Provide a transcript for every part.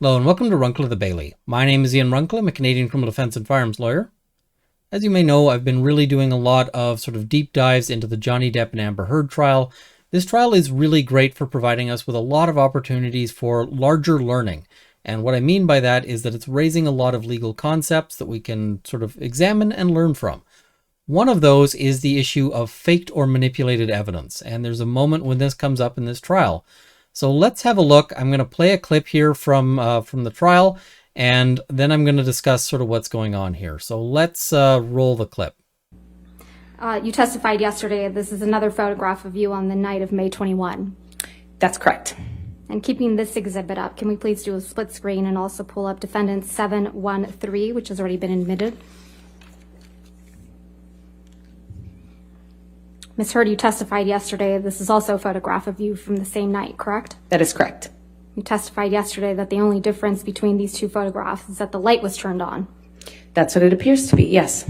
Hello and welcome to Runkle of the Bailey. My name is Ian Runkle. I'm a Canadian criminal defense and firearms lawyer. As you may know, I've been really doing a lot of sort of deep dives into the Johnny Depp and Amber Heard trial. This trial is really great for providing us with a lot of opportunities for larger learning. And what I mean by that is that it's raising a lot of legal concepts that we can sort of examine and learn from. One of those is the issue of faked or manipulated evidence. And there's a moment when this comes up in this trial. So let's have a look. I'm going to play a clip here from the trial, and then I'm going to discuss sort of what's going on here. So let's roll the clip. You testified yesterday. This is another photograph of you on the night of May 21. That's correct. And keeping this exhibit up, can we please do a split screen and also pull up defendant 713, which has already been admitted? Ms. Heard, you testified yesterday. This is also a photograph of you from the same night, correct? That is correct. You testified yesterday that the only difference between these two photographs is that the light was turned on. That's what it appears to be, yes.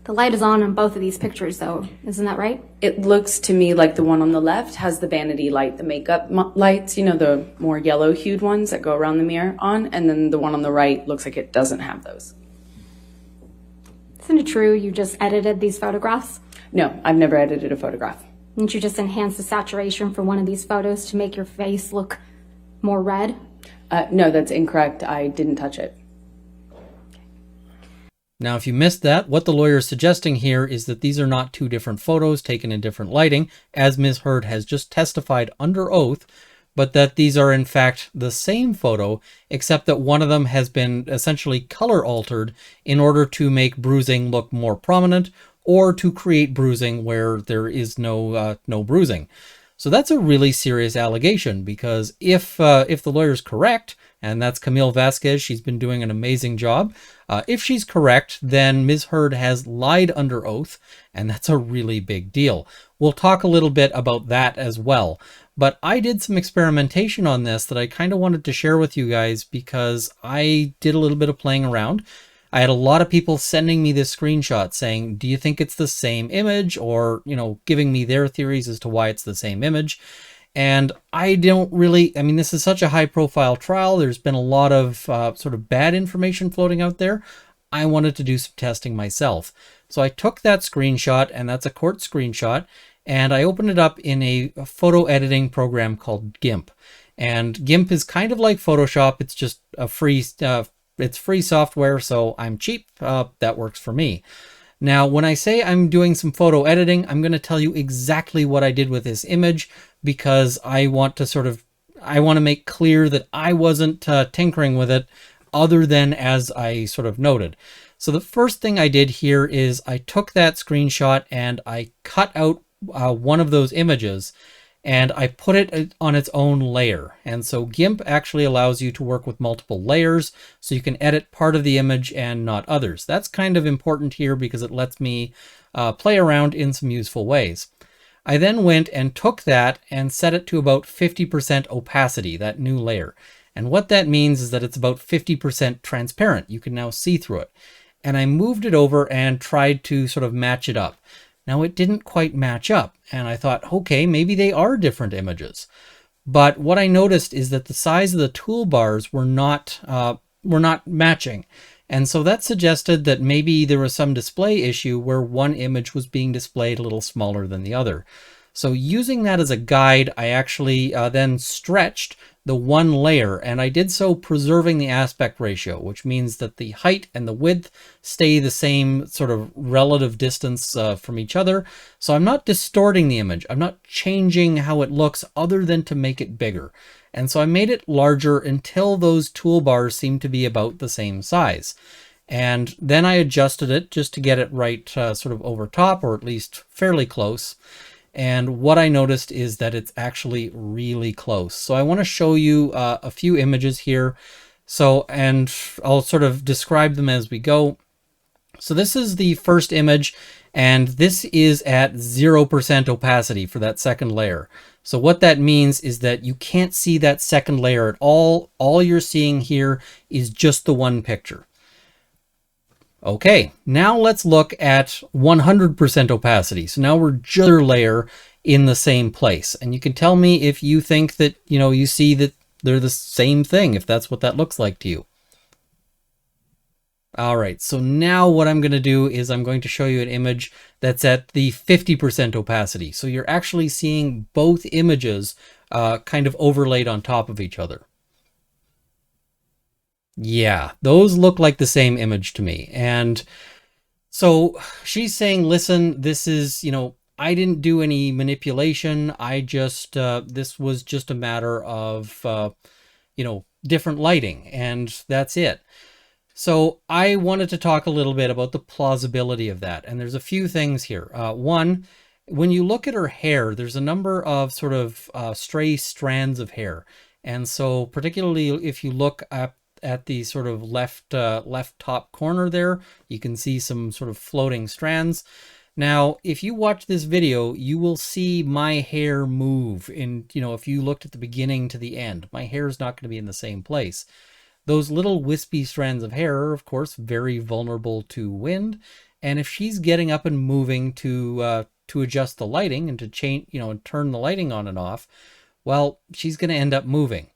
The light is on both of these pictures, though. Isn't that right? It looks to me like the one on the left has the vanity light, the makeup lights, you know, the more yellow-hued ones that go around the mirror on, and then the one on the right looks like it doesn't have those. Isn't it true you just edited these photographs? No, I've never edited a photograph. Didn't you just enhance the saturation for one of these photos to make your face look more red? No, that's incorrect. I didn't touch it. Now, if you missed that, what the lawyer is suggesting here is that these are not two different photos taken in different lighting, as Ms. Heard has just testified under oath, but that these are in fact the same photo, except that one of them has been essentially color altered in order to make bruising look more prominent, or to create bruising where there is no bruising. So that's a really serious allegation, because if the lawyer's correct, and that's Camille Vasquez, she's been doing an amazing job. If she's correct, then Ms. Heard has lied under oath, and that's a really big deal. We'll talk a little bit about that as well. But I did some experimentation on this that I kind of wanted to share with you guys because I did a little bit of playing around. I had a lot of people sending me this screenshot saying, do you think it's the same image? Or, you know, giving me their theories as to why it's the same image. And I don't really, I mean, this is such a high profile trial. There's been a lot of sort of bad information floating out there. I wanted to do some testing myself. So I took that screenshot, and that's a court screenshot, and I opened it up in a photo editing program called GIMP. And GIMP is kind of like Photoshop. It's just a free it's free software, so I'm cheap. That works for me. Now, when I say I'm doing some photo editing, I'm going to tell you exactly what I did with this image, because I want to make clear that I wasn't tinkering with it other than as I sort of noted. So the first thing I did here is I took that screenshot and I cut out one of those images, and I put it on its own layer. And so GIMP actually allows you to work with multiple layers, so you can edit part of the image and not others. That's kind of important here because it lets me play around in some useful ways. I then went and took that and set it to about 50% opacity, that new layer. And what that means is that it's about 50% transparent. You can now see through it. And I moved it over and tried to sort of match it up. Now, it didn't quite match up, and I thought, okay, maybe they are different images. But what I noticed is that the size of the toolbars were not matching. And so that suggested that maybe there was some display issue where one image was being displayed a little smaller than the other. So using that as a guide, I actually then stretched the one layer, and I did so preserving the aspect ratio, which means that the height and the width stay the same sort of relative distance from each other. So I'm not distorting the image. I'm not changing how it looks other than to make it bigger. And so I made it larger until those toolbars seemed to be about the same size. And then I adjusted it just to get it right sort of over top, or at least fairly close. And what I noticed is that it's actually really close. So I want to show you a few images here. So, and I'll sort of describe them as we go. So this is the first image, and this is at 0% opacity for that second layer. So what that means is that you can't see that second layer at all. All you're seeing here is just the one picture. Okay, now let's look at 100% opacity. So now we're just a layer in the same place. And you can tell me if you think that, you know, you see that they're the same thing if that's what that looks like to you. All right, so now what I'm going to do is I'm going to show you an image that's at the 50% opacity. So you're actually seeing both images kind of overlaid on top of each other. Yeah, those look like the same image to me. And so she's saying, listen, this is, I didn't do any manipulation. I just, this was just a matter of, different lighting, and that's it. So I wanted to talk a little bit about the plausibility of that. And there's a few things here. One, when you look at her hair, there's a number of sort of stray strands of hair. And so particularly if you look at the sort of left top corner there, you can see some sort of floating strands. Now, if you watch this video, you will see my hair move in, if you looked at the beginning to the end, my hair is not going to be in the same place. Those little wispy strands of hair are, of course, very vulnerable to wind. And if she's getting up and moving to adjust the lighting and to change, and turn the lighting on and off, well, she's going to end up moving.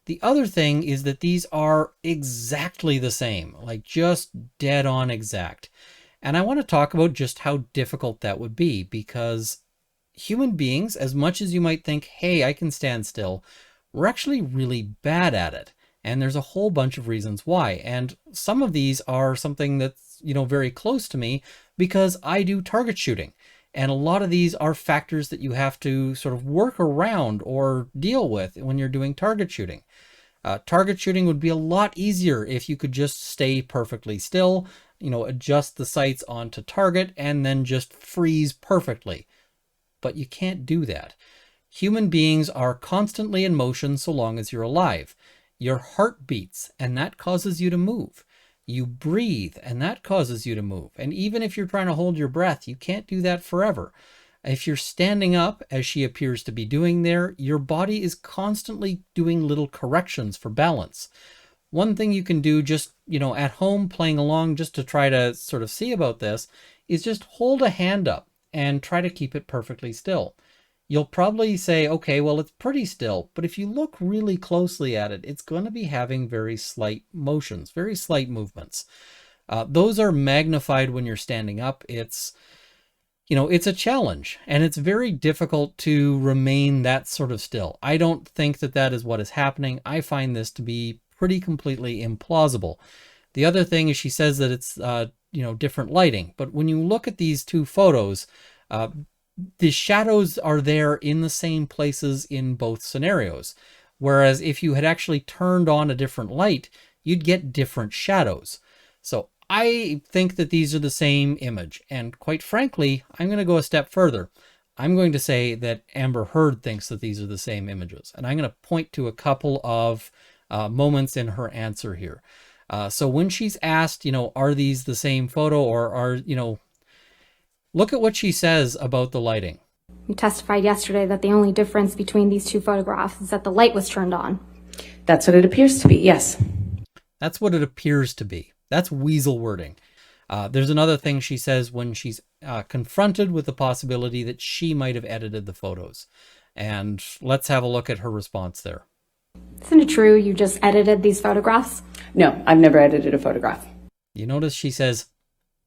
The other thing is that these are exactly the same, like just dead on exact. And I want to talk about just how difficult that would be, because human beings, as much as you might think, hey, I can stand still, we're actually really bad at it. And there's a whole bunch of reasons why. And some of these are something that's, very close to me because I do target shooting. And a lot of these are factors that you have to sort of work around or deal with when you're doing target shooting. Target shooting would be a lot easier if you could just stay perfectly still, adjust the sights onto target and then just freeze perfectly. But you can't do that. Human beings are constantly in motion so long as you're alive. Your heart beats, and that causes you to move. You breathe, and that causes you to move. And even if you're trying to hold your breath, you can't do that forever. If you're standing up, as she appears to be doing there, your body is constantly doing little corrections for balance. One thing you can do just, at home playing along just to try to sort of see about this is just hold a hand up and try to keep it perfectly still. You'll probably say, okay, well, it's pretty still, but if you look really closely at it, it's going to be having very slight motions, very slight movements. Those are magnified when you're standing up. It's a challenge, and it's very difficult to remain that sort of still. I don't think that that is what is happening. I find this to be pretty completely implausible. The other thing is she says that it's, different lighting, but when you look at these two photos, the shadows are there in the same places in both scenarios. Whereas if you had actually turned on a different light, you'd get different shadows. So I think that these are the same image. And quite frankly, I'm going to go a step further. I'm going to say that Amber Heard thinks that these are the same images. And I'm going to point to a couple of moments in her answer here. So when she's asked, are these the same photo, or are, look at what she says about the lighting. You testified yesterday that the only difference between these two photographs is that the light was turned on. That's what it appears to be, yes. That's what it appears to be. That's weasel wording. There's another thing she says when she's confronted with the possibility that she might have edited the photos. And let's have a look at her response there. Isn't it true you just edited these photographs? No, I've never edited a photograph. You notice she says,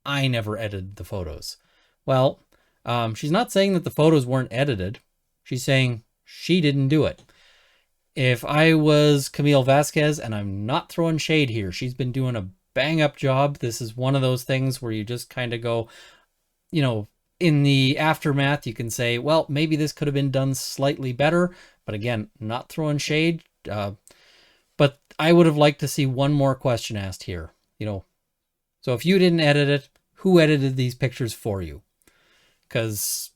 I never edited the photos. Well, she's not saying that the photos weren't edited. She's saying she didn't do it. If I was Camille Vasquez, and I'm not throwing shade here, she's been doing a bang-up job. This is one of those things where you just kind of go, in the aftermath, you can say, well, maybe this could have been done slightly better. But again, not throwing shade. But I would have liked to see one more question asked here. So if you didn't edit it, who edited these pictures for you? Because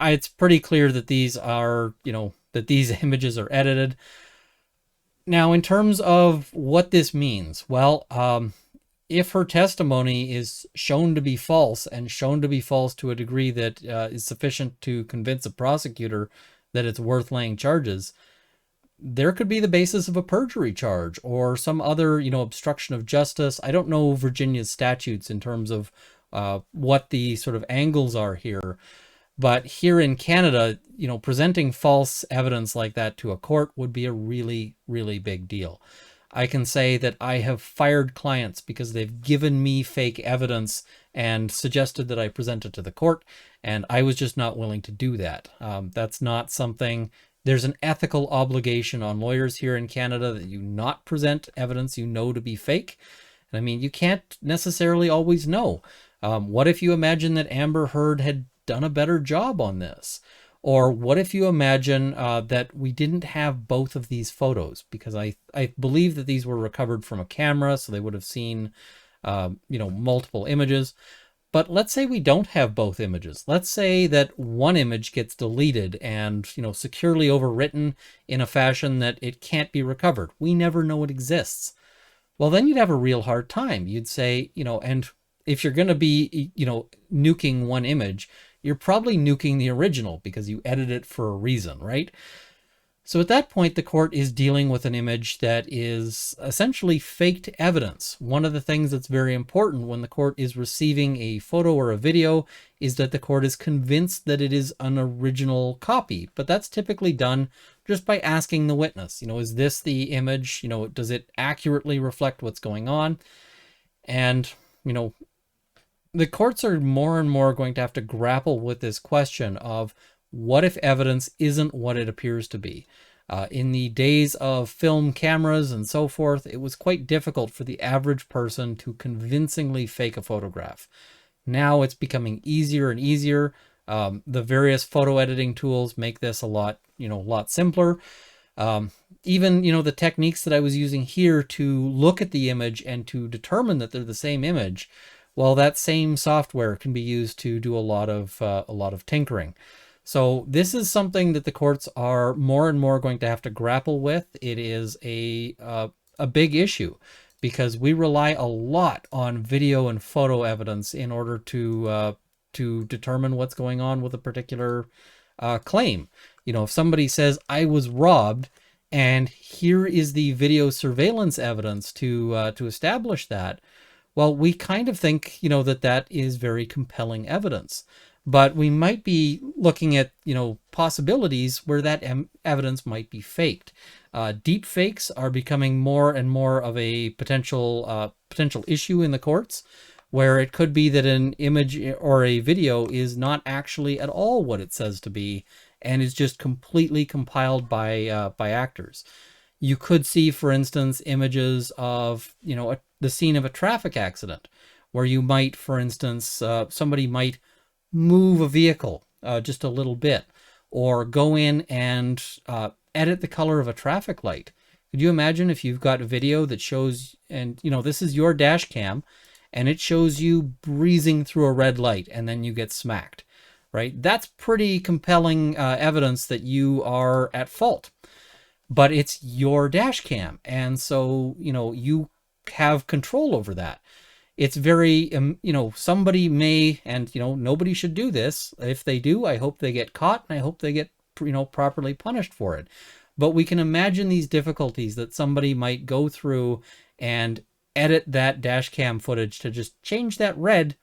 it's pretty clear that these are, that these images are edited. Now, in terms of what this means, well, if her testimony is shown to be false, and shown to be false to a degree that is sufficient to convince a prosecutor that it's worth laying charges, there could be the basis of a perjury charge or some other, obstruction of justice. I don't know Virginia's statutes in terms of what the sort of angles are here. But here in Canada, presenting false evidence like that to a court would be a really, really big deal. I can say that I have fired clients because they've given me fake evidence and suggested that I present it to the court, and I was just not willing to do that. That's not something. There's an ethical obligation on lawyers here in Canada that you not present evidence you know to be fake. And I mean, you can't necessarily always know. What if you imagine that Amber Heard had done a better job on this? Or what if you imagine that we didn't have both of these photos? Because I believe that these were recovered from a camera, so they would have seen, multiple images. But let's say we don't have both images. Let's say that one image gets deleted and, securely overwritten in a fashion that it can't be recovered. We never know it exists. Well, then you'd have a real hard time. You'd say, and if you're going to be, nuking one image, you're probably nuking the original because you edited it for a reason, right? So at that point, the court is dealing with an image that is essentially faked evidence. One of the things that's very important when the court is receiving a photo or a video is that the court is convinced that it is an original copy. But that's typically done just by asking the witness, is this the image? Does it accurately reflect what's going on? And, the courts are more and more going to have to grapple with this question of what if evidence isn't what it appears to be. In the days of film cameras and so forth, it was quite difficult for the average person to convincingly fake a photograph. Now it's becoming easier and easier. The various photo editing tools make this a lot simpler. Even, the techniques that I was using here to look at the image and to determine that they're the same image, well, that same software can be used to do a lot of tinkering. So this is something that the courts are more and more going to have to grapple with. It is a big issue because we rely a lot on video and photo evidence in order to determine what's going on with a particular claim. If somebody says, I was robbed, and here is the video surveillance evidence to establish that, well, we kind of think, that is very compelling evidence. But we might be looking at, possibilities where that evidence might be faked. Deep fakes are becoming more and more of a potential issue in the courts, where it could be that an image or a video is not actually at all what it says to be, and is just completely compiled by actors. You could see, for instance, images of, the scene of a traffic accident, where you might, for instance, somebody might move a vehicle just a little bit, or go in and edit the color of a traffic light. Could you imagine if you've got a video that shows, and this is your dash cam, and it shows you breezing through a red light, and then you get smacked, right? That's pretty compelling evidence that you are at fault. But it's your dash cam, and so, you have control over that. It's very, somebody may, and, nobody should do this. If they do, I hope they get caught, and I hope they get, properly punished for it. But we can imagine these difficulties that somebody might go through and edit that dash cam footage to just change that red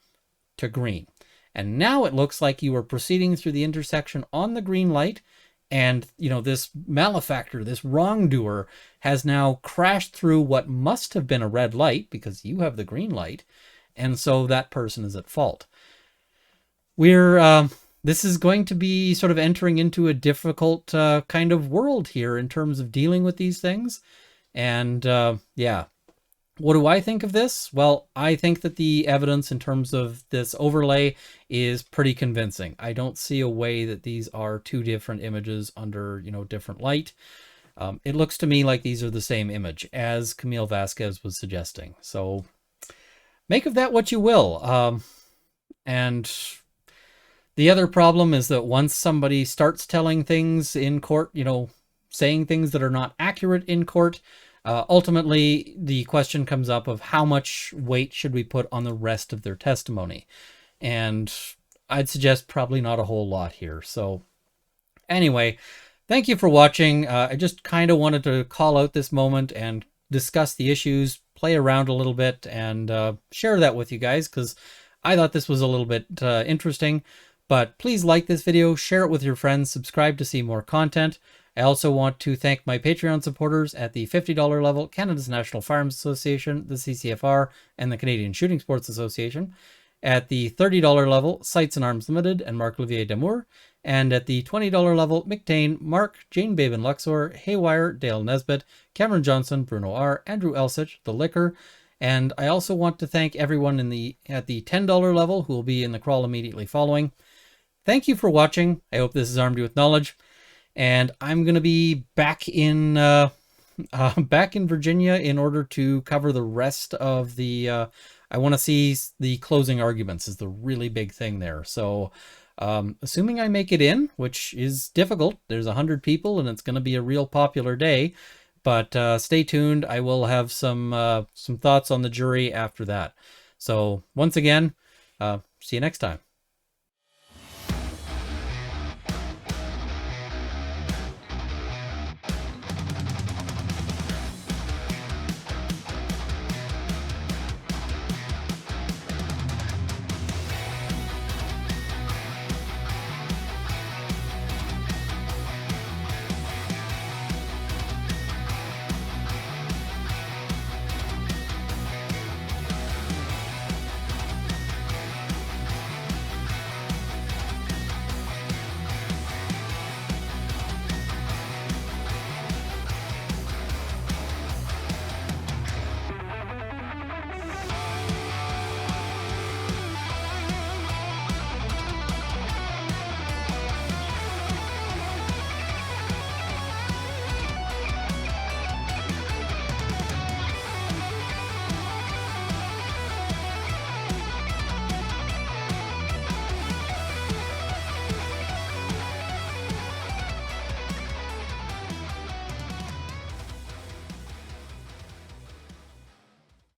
to green. And now it looks like you were proceeding through the intersection on the green light, and, this malefactor, this wrongdoer, has now crashed through what must have been a red light because you have the green light, and so that person is at fault. This is going to be sort of entering into a difficult kind of world here in terms of dealing with these things. And what do I think of this? Well, I think that the evidence in terms of this overlay is pretty convincing. I don't see a way that these are two different images under, different light. It looks to me like these are the same image, as Camille Vasquez was suggesting. So make of that what you will. And the other problem is that once somebody starts telling things in court, saying things that are not accurate in court, ultimately, the question comes up of how much weight should we put on the rest of their testimony? And I'd suggest probably not a whole lot here. So anyway, thank you for watching. I just kind of wanted to call out this moment and discuss the issues, play around a little bit, and share that with you guys because I thought this was a little bit interesting. But please like this video, share it with your friends, subscribe to see more content. I also want to thank my Patreon supporters at the $50 level, Canada's National Firearms Association, the CCFR, and the Canadian Shooting Sports Association. At the $30 level, Sights and Arms Limited and Marc-Olivier Damour. And at the $20 level, McTain, Mark, Jane Babin Luxor, Haywire, Dale Nesbitt, Cameron Johnson, Bruno R., Andrew Elsich, The Liquor. And I also want to thank everyone at the $10 level who will be in the crawl immediately following. Thank you for watching. I hope this has armed you with knowledge. And I'm going to be back in Virginia in order to cover the rest of the... I want to see the closing arguments is the really big thing there. So assuming I make it in, which is difficult, there's 100 people and it's going to be a real popular day. But stay tuned. I will have some thoughts on the jury after that. So once again, see you next time.